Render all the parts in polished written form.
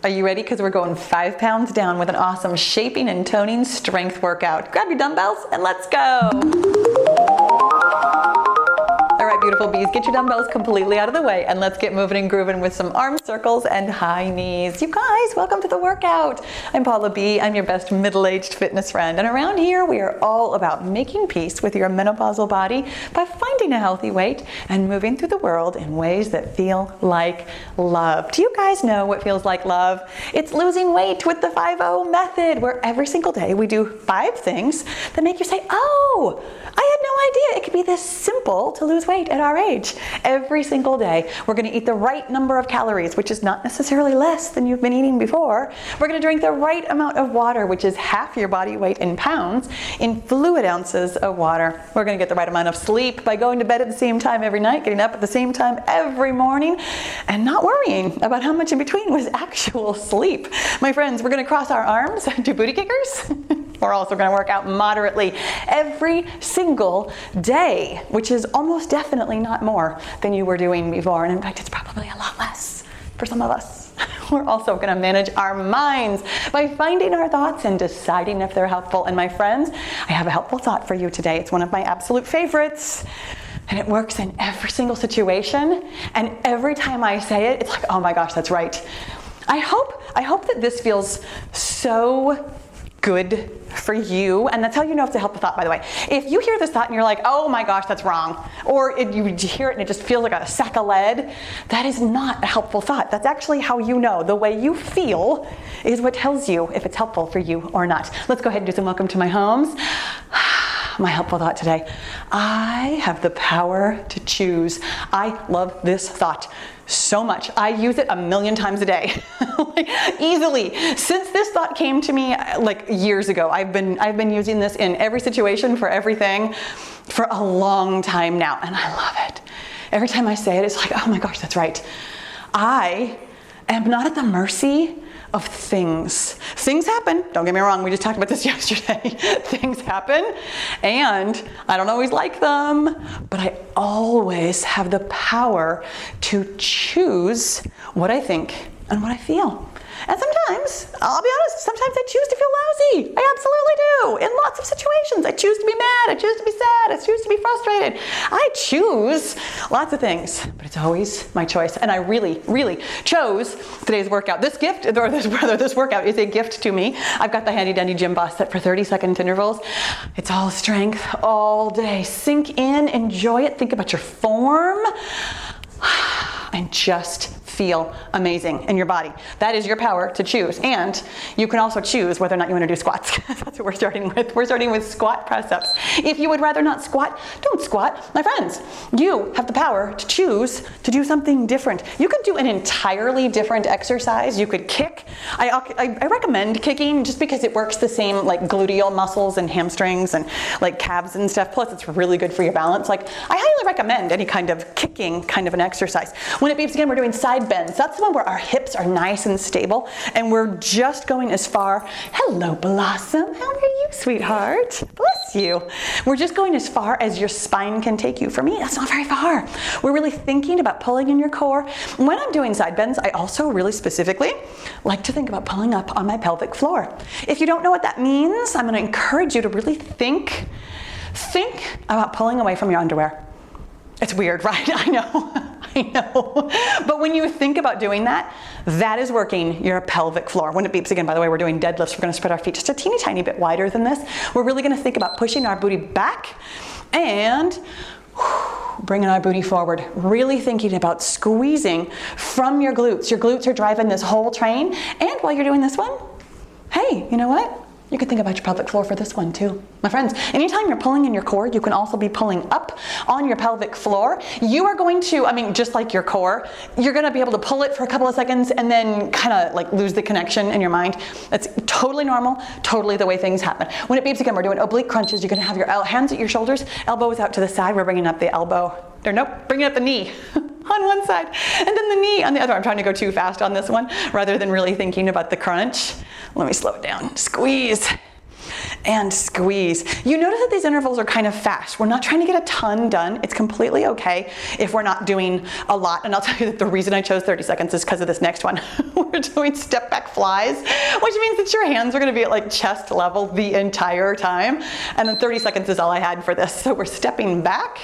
Are you ready? Because we're going 5 pounds down with an awesome shaping and toning strength workout. Grab your dumbbells and let's go. All right, beautiful bees, get your dumbbells completely out of the way and let's get moving and grooving with some arm circles and high knees. You guys, welcome to the workout. I'm Paula B. I'm your best middle-aged fitness friend. And around here, we are all about making peace with your menopausal body by finding a healthy weight and moving through the world in ways that feel like love. Do you guys know what feels like love? It's losing weight with the 5-0 method, where every single day we do 5 things that make you say, oh, I had no idea it could be this simple to lose weight at our age. Every single day, we're gonna eat the right number of calories, which is not necessarily less than you've been eating before. We're gonna drink the right amount of water, which is half your body weight in pounds, in fluid ounces of water. We're gonna get the right amount of sleep by going to bed at the same time every night, getting up at the same time every morning, and not worrying about how much in between was actual sleep. My friends, we're gonna cross our arms, do booty kickers. We're also gonna work out moderately every single day, which is almost definitely not more than you were doing before. And in fact, it's probably a lot less for some of us. We're also gonna manage our minds by finding our thoughts and deciding if they're helpful. And my friends, I have a helpful thought for you today. It's one of my absolute favorites. And it works in every single situation. And every time I say it, it's like, oh my gosh, that's right. I hope that this feels so good for you, and that's how you know if it's a helpful thought, by the way. If you hear this thought and you're like, oh my gosh, that's wrong, or you hear it and it just feels like a sack of lead, that is not a helpful thought. That's actually how you know. The way you feel is what tells you if it's helpful for you or not. Let's go ahead and do some welcome to my homes. My helpful thought today. I have the power to choose. I love this thought so much. I use it 1,000,000 times a day, like, easily. Since this thought came to me like years ago, I've been using this in every situation for everything for a long time now, and I love it. Every time I say it, it's like, oh my gosh, that's right. I am not at the mercy of things. Things happen, don't get me wrong, we just talked about this yesterday. Things happen, and I don't always like them, but I always have the power to choose what I think and what I feel. And sometimes, I'll be honest, sometimes I choose to feel lousy. I absolutely do. In lots of situations. I choose to be mad, I choose to be sad, I choose to be frustrated. I choose lots of things, but it's always my choice. And I really, really chose today's workout. This workout is a gift to me. I've got the handy dandy gym boss set for 30-second intervals. It's all strength all day. Sink in, enjoy it, think about your form, and just feel amazing in your body. That is your power to choose. And you can also choose whether or not you want to do squats. That's what we're starting with. We're starting with squat press-ups. If you would rather not squat, don't squat. My friends, you have the power to choose to do something different. You could do an entirely different exercise. You could kick. I recommend kicking just because it works the same like gluteal muscles and hamstrings and like calves and stuff. Plus it's really good for your balance. Like I highly recommend any kind of kicking kind of an exercise. When it beeps again, we're doing side bends. That's the one where our hips are nice and stable and we're just going as far. Hello, Blossom. How are you, sweetheart? Bless you. We're just going as far as your spine can take you. For me, that's not very far. We're really thinking about pulling in your core. When I'm doing side bends, I also really specifically like to think about pulling up on my pelvic floor. If you don't know what that means, I'm going to encourage you to really think about pulling away from your underwear. It's weird, right? I know. But when you think about doing that, that is working your pelvic floor. When it beeps again, by the way, we're doing deadlifts. We're gonna spread our feet just a teeny tiny bit wider than this. We're really gonna think about pushing our booty back and bringing our booty forward. Really thinking about squeezing from your glutes. Your glutes are driving this whole train. And while you're doing this one, hey, you know what? You can think about your pelvic floor for this one too. My friends, anytime you're pulling in your core, you can also be pulling up on your pelvic floor. You are going to, just like your core, you're gonna be able to pull it for a couple of seconds and then kind of like lose the connection in your mind. That's totally normal, totally the way things happen. When it beeps again, we're doing oblique crunches. You're gonna have your hands at your shoulders, elbows out to the side. We're bringing up the elbow. Bringing up the knee on one side and then the knee on the other. I'm trying to go too fast on this one rather than really thinking about the crunch. Let me slow it down. Squeeze. and squeeze. You notice that these intervals are kind of fast. We're not trying to get a ton done. It's completely okay if we're not doing a lot. And I'll tell you that the reason I chose 30 seconds is because of this next one. We're doing step back flies, which means that your hands are going to be at like chest level the entire time. And then 30 seconds is all I had for this. So we're stepping back,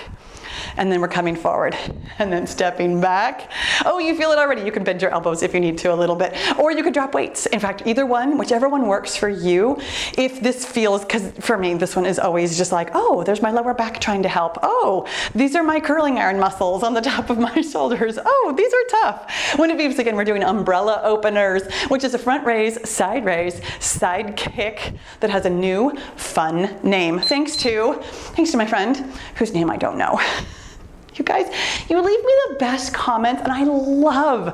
and then we're coming forward, and then stepping back. Oh, you feel it already. You can bend your elbows if you need to a little bit, or you could drop weights. In fact, either one, whichever one works for you. If this feels, because for me, this one is always just like, oh, there's my lower back trying to help. Oh, these are my curling iron muscles on the top of my shoulders. Oh, these are tough. When it beeps again, we're doing umbrella openers, which is a front raise, side kick that has a new fun name. Thanks to my friend, whose name I don't know. You guys, you leave me the best comments, and I love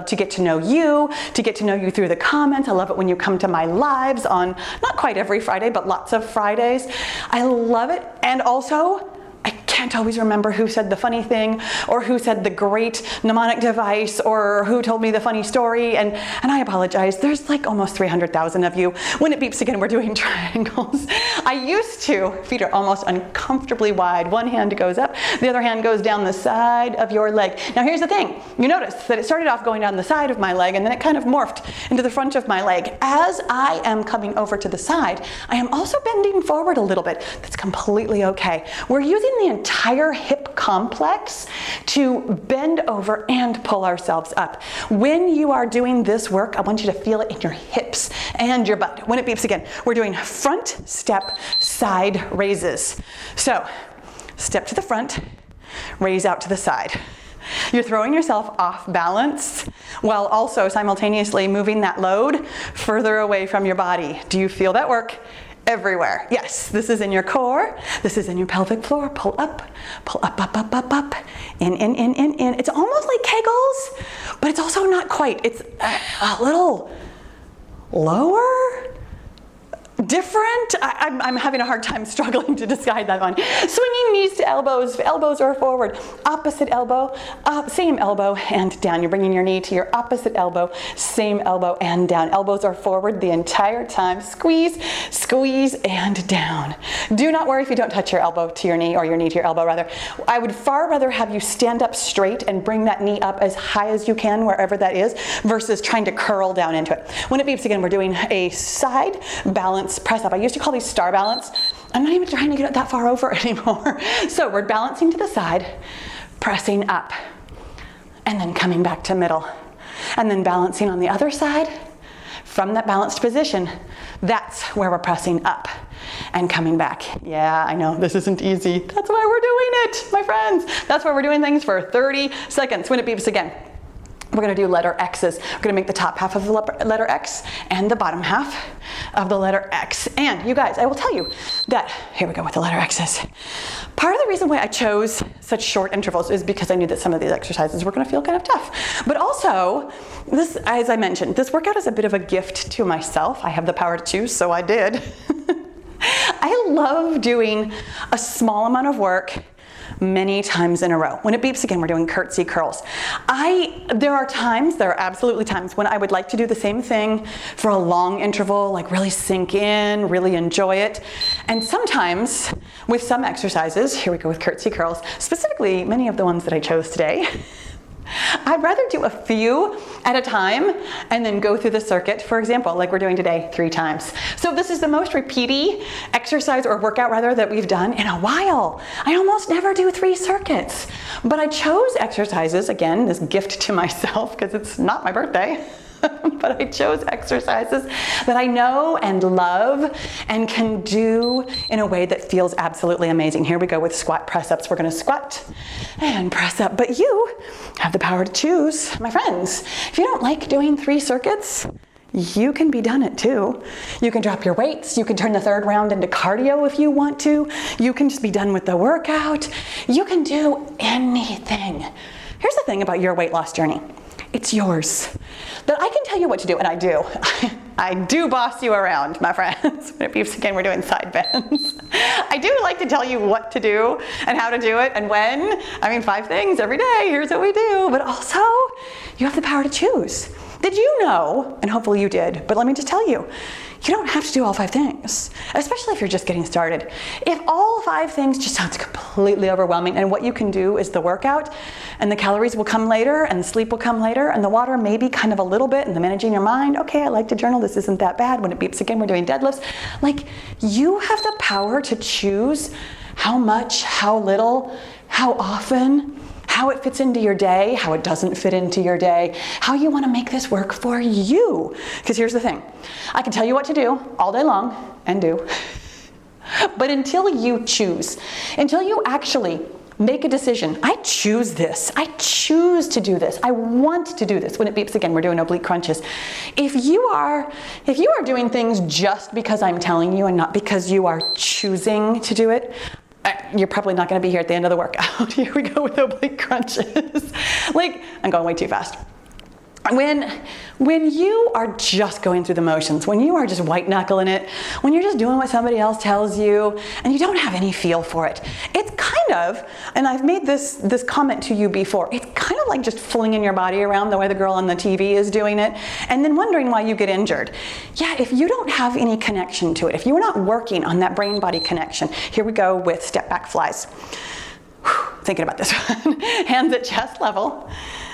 to get to know you, through the comments. I love it when you come to my lives on not quite every Friday, but lots of Fridays. I love it. And also, I can't always remember who said the funny thing, or who said the great mnemonic device, or who told me the funny story, and I apologize. There's like almost 300,000 of you. When it beeps again, we're doing triangles. I used to, feet are almost uncomfortably wide. One hand goes up, the other hand goes down the side of your leg. Now here's the thing. You notice that it started off going down the side of my leg, and then it kind of morphed into the front of my leg. As I am coming over to the side, I am also bending forward a little bit. That's completely okay. We're using the entire hip complex to bend over and pull ourselves up. When you are doing this work, I want you to feel it in your hips and your butt. When it beeps again, we're doing front step side raises. So step to the front, raise out to the side. You're throwing yourself off balance while also simultaneously moving that load further away from your body. Do you feel that work? Everywhere. Yes, this is in your core. This is in your pelvic floor. Pull up, up. In. It's almost like Kegels, but it's also not quite. It's a little lower, different. I'm having a hard time struggling to decide that one. Swinging knees to elbows. Elbows are forward. Opposite elbow, up, same elbow, and down. You're bringing your knee to your opposite elbow, same elbow, and down. Elbows are forward the entire time. Squeeze, squeeze, and down. Do not worry if you don't touch your elbow to your knee, or your knee to your elbow, rather. I would far rather have you stand up straight and bring that knee up as high as you can, wherever that is, versus trying to curl down into it. When it beeps again, we're doing a side balance press up. I used to call these star balance. I'm not even trying to get it that far over anymore. So we're balancing to the side, pressing up, and then coming back to middle, and then balancing on the other side. From that balanced position, that's where we're pressing up and coming back. Yeah, I know this isn't easy. That's why we're doing it, my friends. That's why we're doing things for 30 seconds. When it beeps again, we're going to do letter X's. We're going to make the top half of the letter X and the bottom half of the letter X. And you guys, I will tell you that, here we go with the letter X's. Part of the reason why I chose such short intervals is because I knew that some of these exercises were going to feel kind of tough. But also, this, as I mentioned, this workout is a bit of a gift to myself. I have the power to choose, so I did. I love doing a small amount of work many times in a row. When it beeps again, we're doing curtsy curls. There are absolutely times when I would like to do the same thing for a long interval, like really sink in, really enjoy it. And sometimes with some exercises, here we go with curtsy curls, specifically many of the ones that I chose today, I'd rather do a few at a time and then go through the circuit, for example, like we're doing today 3 times. So this is the most repeaty exercise or workout rather that we've done in a while. I almost never do 3 circuits, but I chose exercises, again, this gift to myself because it's not my birthday. But I chose exercises that I know and love and can do in a way that feels absolutely amazing. Here we go with squat press-ups. We're going to squat and press up, but you have the power to choose. My friends, if you don't like doing 3 circuits, you can be done it too. You can drop your weights. You can turn the 3rd round into cardio if you want to. You can just be done with the workout. You can do anything. Here's the thing about your weight loss journey. It's yours. But I can tell you what to do, and I do. I do boss you around, my friends. When it beeps again, we're doing side bends. I do like to tell you what to do and how to do it and when. I mean, 5 things every day, here's what we do. But also, you have the power to choose. Did you know, and hopefully you did, but let me just tell you, you don't have to do all 5 things, especially if you're just getting started. If all 5 things just sounds completely overwhelming, and what you can do is the workout, and the calories will come later, and the sleep will come later, and the water maybe kind of a little bit, and the managing your mind, okay, I like to journal, this isn't that bad. When it beeps again, we're doing deadlifts. Like, you have the power to choose how much, how little, how often, how it fits into your day, how it doesn't fit into your day, how you want to make this work for you. Because here's the thing, I can tell you what to do all day long, and do, but until you choose, until you actually make a decision, I choose this, I choose to do this, I want to do this. When it beeps again, we're doing oblique crunches. If you are doing things just because I'm telling you and not because you are choosing to do it, you're probably not going to be here at the end of the workout. Here we go with oblique crunches. Like, I'm going way too fast. When you are just going through the motions, when you are just white knuckling it, when you're just doing what somebody else tells you and you don't have any feel for it, it's kind of, and I've made this comment to you before, it's kind of like just flinging your body around the way the girl on the TV is doing it and then wondering why you get injured. Yeah, if you don't have any connection to it, if you're not working on that brain-body connection, here we go with step back flies. Thinking about this one. Hands at chest level.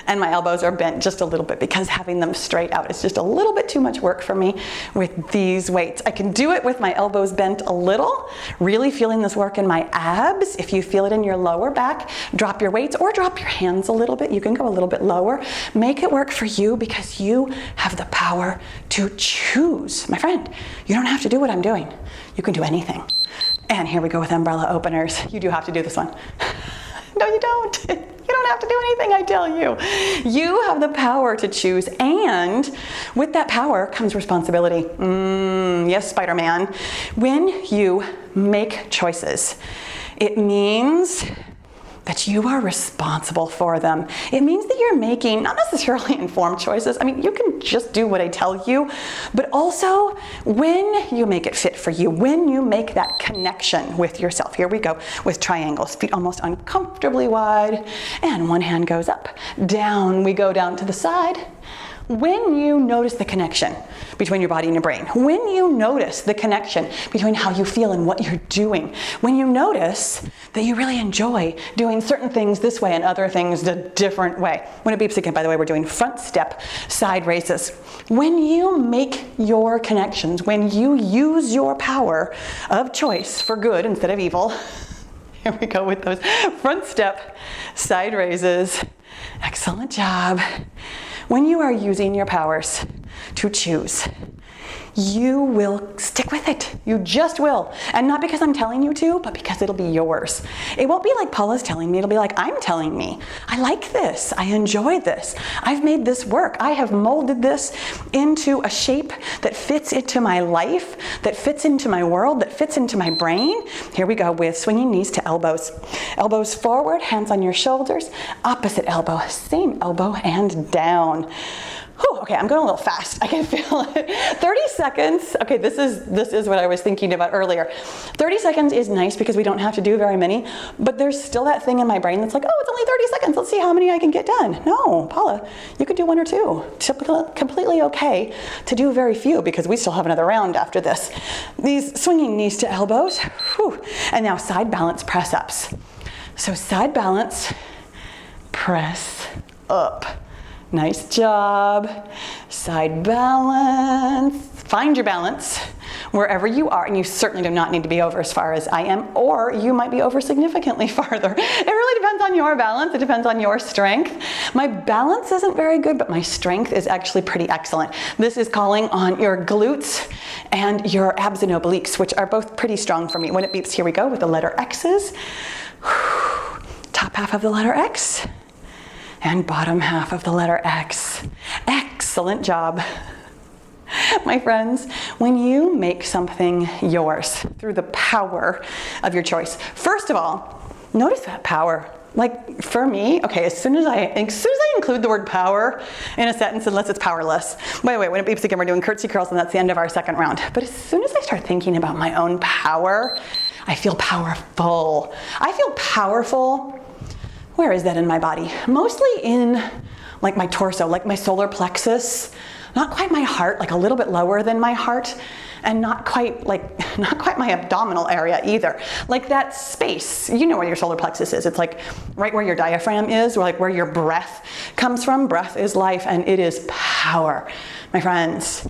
And my elbows are bent just a little bit because having them straight out is just a little bit too much work for me with these weights. I can do it with my elbows bent a little, really feeling this work in my abs. If you feel it in your lower back, drop your weights or drop your hands a little bit. You can go a little bit lower. Make it work for you because you have the power to choose. My friend, you don't have to do what I'm doing. You can do anything. And here we go with umbrella openers. You do have to do this one. No, you don't. You don't have to do anything, I tell you. You have the power to choose, and with that power comes responsibility. Yes, Spider-Man. When you make choices, it means that you are responsible for them. It means that you're making not necessarily informed choices. I mean, you can just do what I tell you, but also when you make it fit for you, when you make that connection with yourself. Here we go with triangles, feet almost uncomfortably wide, and one hand goes up. Down we go down to the side. When you notice the connection between your body and your brain, when you notice the connection between how you feel and what you're doing, when you notice that you really enjoy doing certain things this way and other things a different way. When it beeps again, by the way, we're doing front step, side raises. When you make your connections, when you use your power of choice for good instead of evil, here we go with those front step, side raises. Excellent job. When you are using your powers to choose, you will stick with it. You just will. And not because I'm telling you to, but because it'll be yours. It won't be like Paula's telling me, it'll be like I'm telling me. I like this, I enjoy this. I've made this work. I have molded this into a shape that fits into my life, that fits into my world, that fits into my brain. Here we go with swinging knees to elbows. Elbows forward, hands on your shoulders, opposite elbow, same elbow, and down. Whew, okay, I'm going a little fast. I can feel it. 30 seconds. Okay, this is what I was thinking about earlier. 30 seconds is nice because we don't have to do very many, but there's still that thing in my brain that's like, oh, it's only 30 seconds. Let's see how many I can get done. No, Paula, you could do 1 or 2. Completely okay to do very few because we still have another round after this. These swinging knees to elbows. Whew. And now side balance press ups. So side balance, press up. Nice job. Side balance. Find your balance wherever you are, and you certainly do not need to be over as far as I am, or you might be over significantly farther. It really depends on your balance. It depends on your strength. My balance isn't very good, but my strength is actually pretty excellent. This is calling on your glutes and your abs and obliques, which are both pretty strong for me. When it beeps, here we go with the letter X's. Top half of the letter X. And bottom half of the letter X. Excellent job. My friends, when you make something yours through the power of your choice, first of all, notice that power. Like for me, okay, as soon as I include the word power in a sentence, unless it's powerless. By the way, when it beeps again, we're doing curtsy curls, and that's the end of our second round. But as soon as I start thinking about my own power, I feel powerful. I feel powerful. Where is that in my body? Mostly in like my torso, like my solar plexus. not quite my heart, like a little bit lower than my heart, and not quite my abdominal area either. Like that space, you know where your solar plexus is. It's like right where your diaphragm is, or like where your breath comes from. Breath is life and it is power. My friends,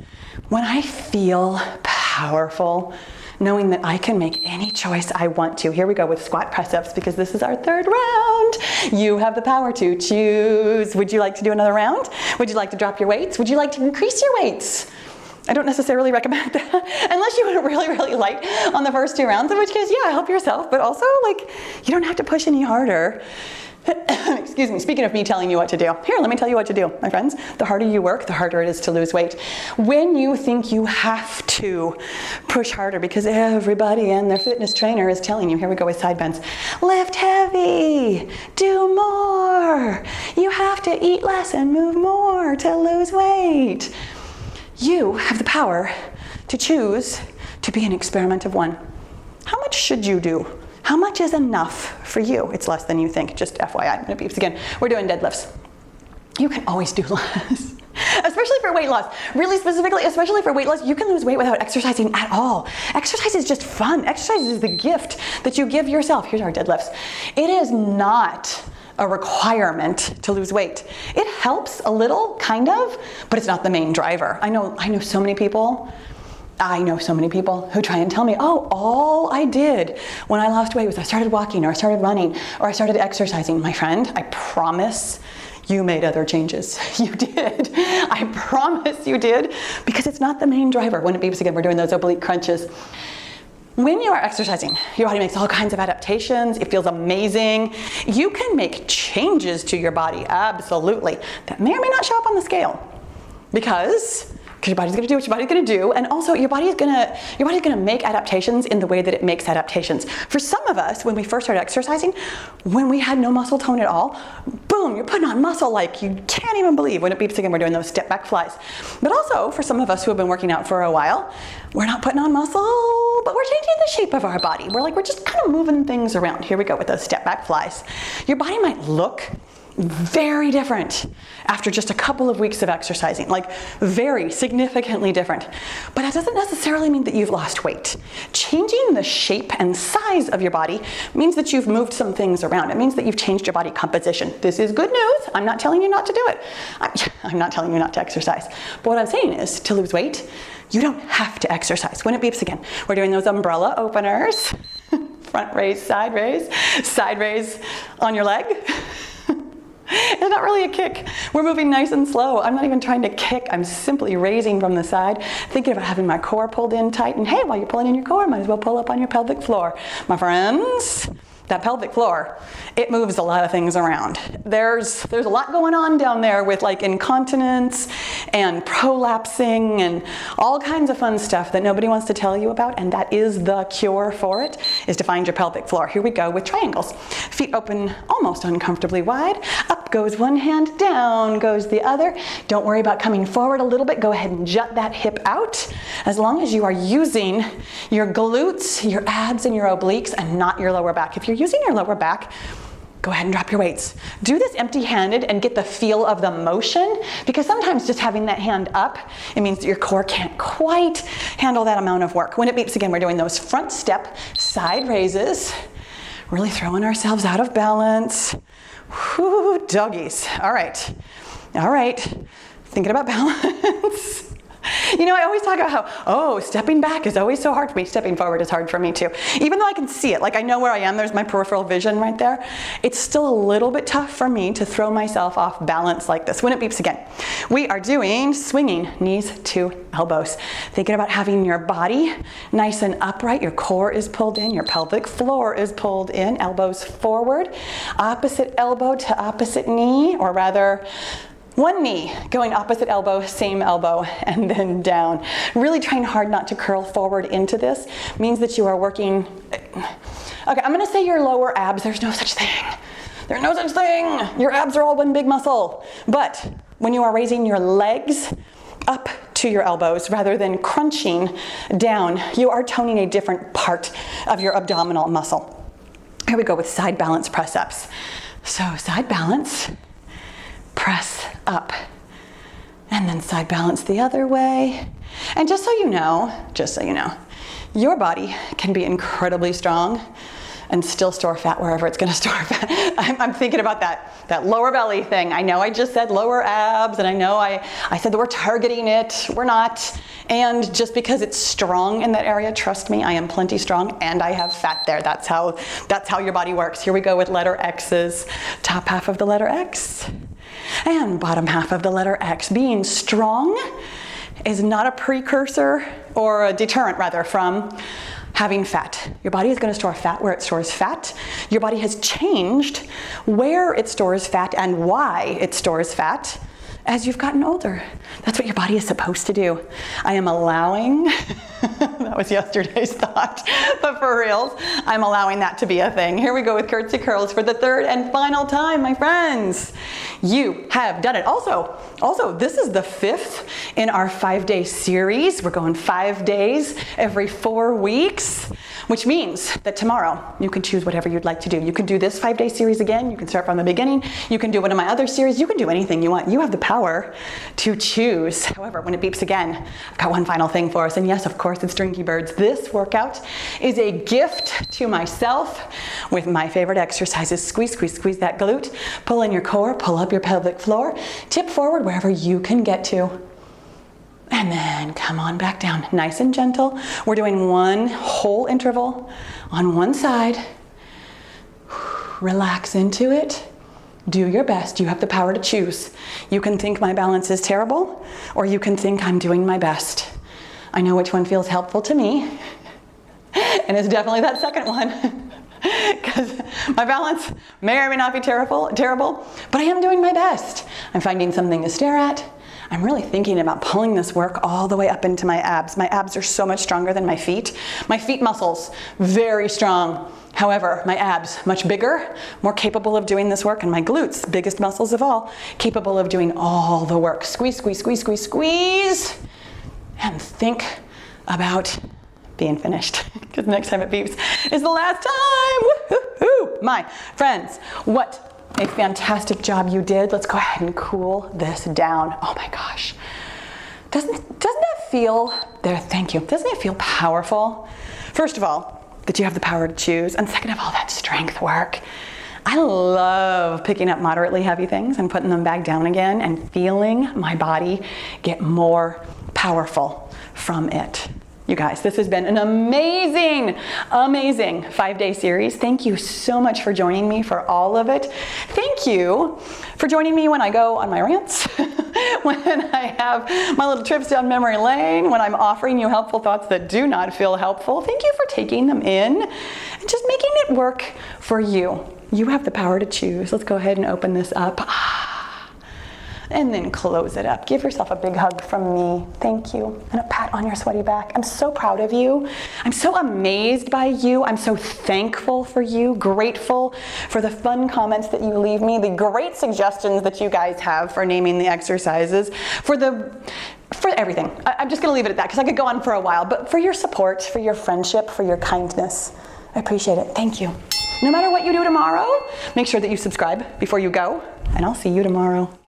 when I feel powerful, knowing that I can make any choice I want to. Here we go with squat press-ups because this is our third round. You have the power to choose. Would you like to do another round? Would you like to drop your weights? Would you like to increase your weights? I don't necessarily recommend that unless you went really, really light on the first 2 rounds, in which case, yeah, help yourself, but also like you don't have to push any harder. Excuse me, speaking of me telling you what to do, here, let me tell you what to do, my friends. The harder you work, the harder it is to lose weight. When you think you have to push harder because everybody and their fitness trainer is telling you, here we go with side bends, lift heavy, do more, you have to eat less and move more to lose weight. You have the power to choose to be an experiment of one. How much should you do? How much is enough for you? It's less than you think, just FYI. When it beeps again, we're doing deadlifts. You can always do less, especially for weight loss. Really specifically, especially for weight loss, you can lose weight without exercising at all. Exercise is just fun. Exercise is the gift that you give yourself. Here's our deadlifts. It is not a requirement to lose weight. It helps a little, kind of, but it's not the main driver. I know so many people who try and tell me, oh, all I did when I lost weight was I started walking or I started running or I started exercising. My friend, I promise you made other changes. You did. I promise you did, because it's not the main driver. When it beeps again, we're doing those oblique crunches. When you are exercising, your body makes all kinds of adaptations. It feels amazing. You can make changes to your body, absolutely, that may or may not show up on the scale because your body's gonna do what your body's gonna do, and also your body's gonna make adaptations in the way that it makes adaptations. For some of us, when we first started exercising, when we had no muscle tone at all, boom, you're putting on muscle like you can't even believe. When it beeps again, we're doing those step back flies. But also, for some of us who have been working out for a while, we're not putting on muscle, but we're changing the shape of our body. We're just kind of moving things around. Here we go with those step back flies. Your body might look very different after just a couple of weeks of exercising, like very significantly different. But that doesn't necessarily mean that you've lost weight. Changing the shape and size of your body means that you've moved some things around. It means that you've changed your body composition. This is good news. I'm not telling you not to do it. I'm not telling you not to exercise. But what I'm saying is, to lose weight, you don't have to exercise. When it beeps again, we're doing those umbrella openers. Front raise, side raise on your leg. It's not really a kick. We're moving nice and slow. I'm not even trying to kick. I'm simply raising from the side, thinking about having my core pulled in tight. And hey, while you're pulling in your core, might as well pull up on your pelvic floor. My friends, that pelvic floor, it moves a lot of things around. There's a lot going on down there with like incontinence and prolapsing and all kinds of fun stuff that nobody wants to tell you about, and that is the cure for it, is to find your pelvic floor. Here we go with triangles. Feet open almost uncomfortably wide. Up goes one hand, down goes the other. Don't worry about coming forward a little bit. Go ahead and jut that hip out. As long as you are using your glutes, your abs, and your obliques, and not your lower back. If you're using your lower back, go ahead and drop your weights. Do this empty-handed and get the feel of the motion, because sometimes just having that hand up, it means that your core can't quite handle that amount of work. When it beeps again, we're doing those front step side raises, really throwing ourselves out of balance. Whoo, doggies. All right. Thinking about balance. You know, I always talk about how, stepping back is always so hard for me. Stepping forward is hard for me too. Even though I can see it, like I know where I am, there's my peripheral vision right there. It's still a little bit tough for me to throw myself off balance like this. When it beeps again, we are doing swinging knees to elbows. Thinking about having your body nice and upright. Your core is pulled in, your pelvic floor is pulled in, elbows forward, opposite elbow to opposite knee, or rather, one knee going opposite elbow, same elbow, and then down. Really trying hard not to curl forward into this means that you are working. Okay, I'm gonna say your lower abs. There's no such thing. There's no such thing. Your abs are all one big muscle. But when you are raising your legs up to your elbows rather than crunching down, you are toning a different part of your abdominal muscle. Here we go with side balance press-ups. So side balance, press up. And then side balance the other way. And just so you know, your body can be incredibly strong and still store fat wherever it's gonna store fat. I'm thinking about that lower belly thing. I know I just said lower abs, and I know I said that we're targeting it. We're not. And just because it's strong in that area, trust me, I am plenty strong and I have fat there. That's how your body works. Here we go with letter X's. Top half of the letter X and bottom half of the letter X. Being strong is not a precursor, or a deterrent rather, from having fat. Your body is going to store fat where it stores fat. Your body has changed where it stores fat and why it stores fat as you've gotten older. That's what your body is supposed to do. I am allowing, that was yesterday's thought, but for reals, I'm allowing that to be a thing. Here we go with Curtsy Curls for the third and final time, my friends. You have done it. Also, this is the 5th in our 5-day series. We're going 5 days every 4 weeks, which means that tomorrow you can choose whatever you'd like to do. You can do this 5-day series again. You can start from the beginning. You can do one of my other series. You can do anything you want. You have the power to choose. However, when it beeps again, I've got one final thing for us. And yes, of course, it's Drinky Birds. This workout is a gift to myself with my favorite exercises. Squeeze, squeeze, squeeze that glute. Pull in your core, pull up your pelvic floor, tip forward wherever you can get to. And then come on back down, nice and gentle. We're doing one whole interval on one side. Relax into it. Do your best. You have the power to choose. You can think my balance is terrible, or you can think I'm doing my best. I know which one feels helpful to me, and it's definitely that second one. Because my balance may or may not be terrible, but I am doing my best. I'm finding something to stare at. I'm really thinking about pulling this work all the way up into my abs. My abs are so much stronger than my feet. My feet muscles, very strong. However, my abs, much bigger, more capable of doing this work, and my glutes, biggest muscles of all, capable of doing all the work. Squeeze, squeeze, squeeze, squeeze, squeeze, and think about being finished, because next time it beeps is the last time. Woo-hoo-hoo. My friends, what a fantastic job you did. Let's go ahead and cool this down. Oh my gosh. Doesn't it feel there? Thank you. Doesn't it feel powerful? First of all, that you have the power to choose, and second of all, that strength work. I love picking up moderately heavy things and putting them back down again and feeling my body get more powerful from it. You guys, this has been an amazing 5-day series. Thank you so much for joining me for all of it. Thank you for joining me when I go on my rants, when I have my little trips down memory lane, when I'm offering you helpful thoughts that do not feel helpful. Thank you for taking them in and just making it work for you. You have the power to choose. Let's go ahead and open this up. And then close it up. Give yourself a big hug from me. Thank you. And a pat on your sweaty back. I'm so proud of you. I'm so amazed by you. I'm so thankful for you, grateful for the fun comments that you leave me, the great suggestions that you guys have for naming the exercises, for everything. I'm just gonna leave it at that because I could go on for a while, but for your support, for your friendship, for your kindness. I appreciate it. Thank you. No matter what you do tomorrow, make sure that you subscribe before you go, and I'll see you tomorrow.